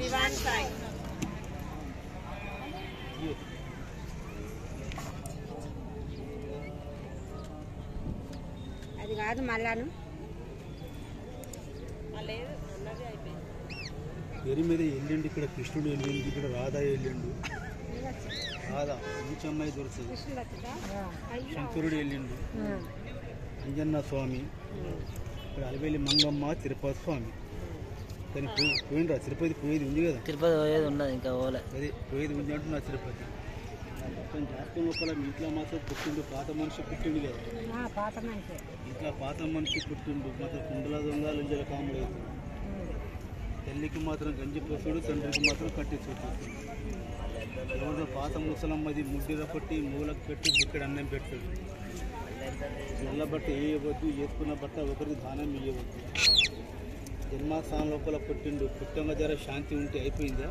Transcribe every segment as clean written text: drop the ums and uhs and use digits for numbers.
వివాన్ సాయి అది కాదు మళ్ళాను పేరు మీద వెళ్ళిండు. ఇక్కడ కృష్ణుడు వెళ్ళిండు, ఇక్కడ రాధా వెళ్ళిండు. రాధా మంచి అమ్మాయి దొరుకుతుంది. శంకరుడు వెళ్ళిండు, అంజన్న స్వామి, ఇక్కడ అలవేలి మంగమ్మ, తిరుపతి స్వామి. కానీ పోయిండ్రా తిరుపతి పోయేది ఉంది కదా. తిరుపతి పోయేది ఉన్నది ఇంకా పోలే. అదే పోయేది ఉంది అంటున్నా తిరుపతి. కానీ జాతకం లోపల మీ ఇంట్లో మాత్రం పుట్టిండు, పాత మనిషి పుట్టిండు కదా. ఇంట్లో పాత మనిషి పుట్టిండు. మాత్రం కుండల దొంగ లంజల కాములేదు. తల్లికి మాత్రం గంజి పోసాడు, తండ్రికి మాత్రం కట్టి చూపిస్తాడు. ఎవరిదో పాత ముసలమ్మది ముడ్డిర పట్టి మూలకు పెట్టి బుక్కడి అన్నం పెడతాడు. నల్ల బట్ట వేయవద్దు, వేసుకున్న బట్ట ఒకరికి దానం ఇవ్వవద్దు. జన్మస్థానం లోపల పుట్టిండు, పుట్టంగా జర శాంతి ఉంటే అయిపోయిందా?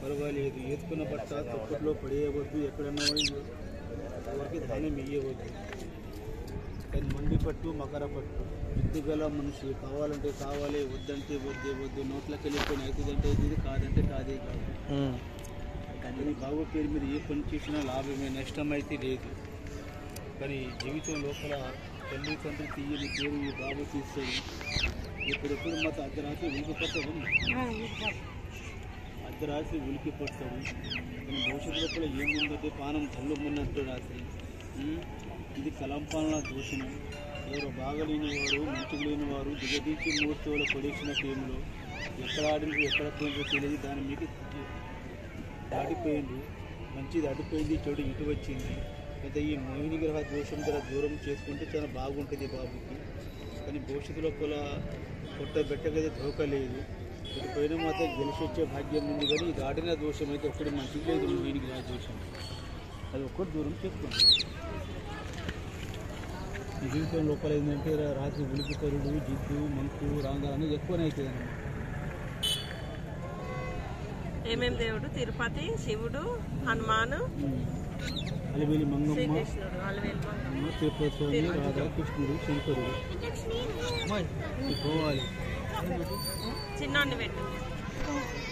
పర్వాలేదు. వేసుకున్న బట్ట తొక్కట్లో పడేయవద్దు, ఎక్కడన్నా ఎవరికి దానం ఇవ్వవద్దు. కానీ మండి పట్టు, మకర పట్టు, విద్యుగల మనిషి. కావాలంటే కావాలి, వద్దంటే వద్దే వద్దు. నోట్లకి వెళ్ళిపోయిన అవుతుందంటే ఇది, కాదంటే కాదే కాదు. కానీ బాబు పేరు మీద ఏ పని చేసినా లాభమే, నష్టం అయితే లేదు. కానీ జీవితం లోపల తల్లి తండ్రి తీయని పేరు ఈ బాబు తీస్తుంది. ఎప్పుడెప్పుడు మాత్రం అర్ధరాత్రి ఉలికి పడతాడు, అర్ధరాత్రి ఉలికి పడతాడు. కానీ భవిష్యత్తు లోపల ఏముందంటే పానం తల్లుమన్నట్టు రాత్రి. ఇది కలంపాలన దోషము. ఎవరు బాగలేని వారు, మంచిగా లేని వారు దిగదీసి మూర్తిలో పడేసిన టైంలో ఎక్కడ ఆడింది ఎక్కడ పోయిందో తెలియదు. దాని మీకు దాటిపోయింది, మంచిది దాటిపోయింది, చెడు ఇటు వచ్చింది. అయితే ఈ మోహిని గ్రహ దోషం ధర దూరం చేసుకుంటే చాలా బాగుంటుంది బాబుకి. కానీ భవిష్యత్తు లోపల కొత్త బెట్టకైతే దోకలేదు. ఇటు పోయిన మాత్రం గెలిచి వచ్చే భాగ్యం ఉంది. కానీ ఇది ఆడిన దోషం అయితే ఒక్కటి మంచిది లేదు. మోహిని గ్రహ దోషం అది ఒక్కటి దూరం చేసుకోండి. ఈ జీవితం లోపల ఏంటంటే రాత్రి ఉలికి పరుడు, జిద్దు, మంకు, రాంగాలు అనేది ఎక్కువనే అవుతుంది అన్నమాట. ఏమేమి దేవుడు? తిరుపతి శివుడు, హనుమాను, అలవేలి మంగమ్మ, తిరుపతి స్వామి, రాధా, కృష్ణుడు, శంకరుడు. పోవాలి చిన్న పెట్టు.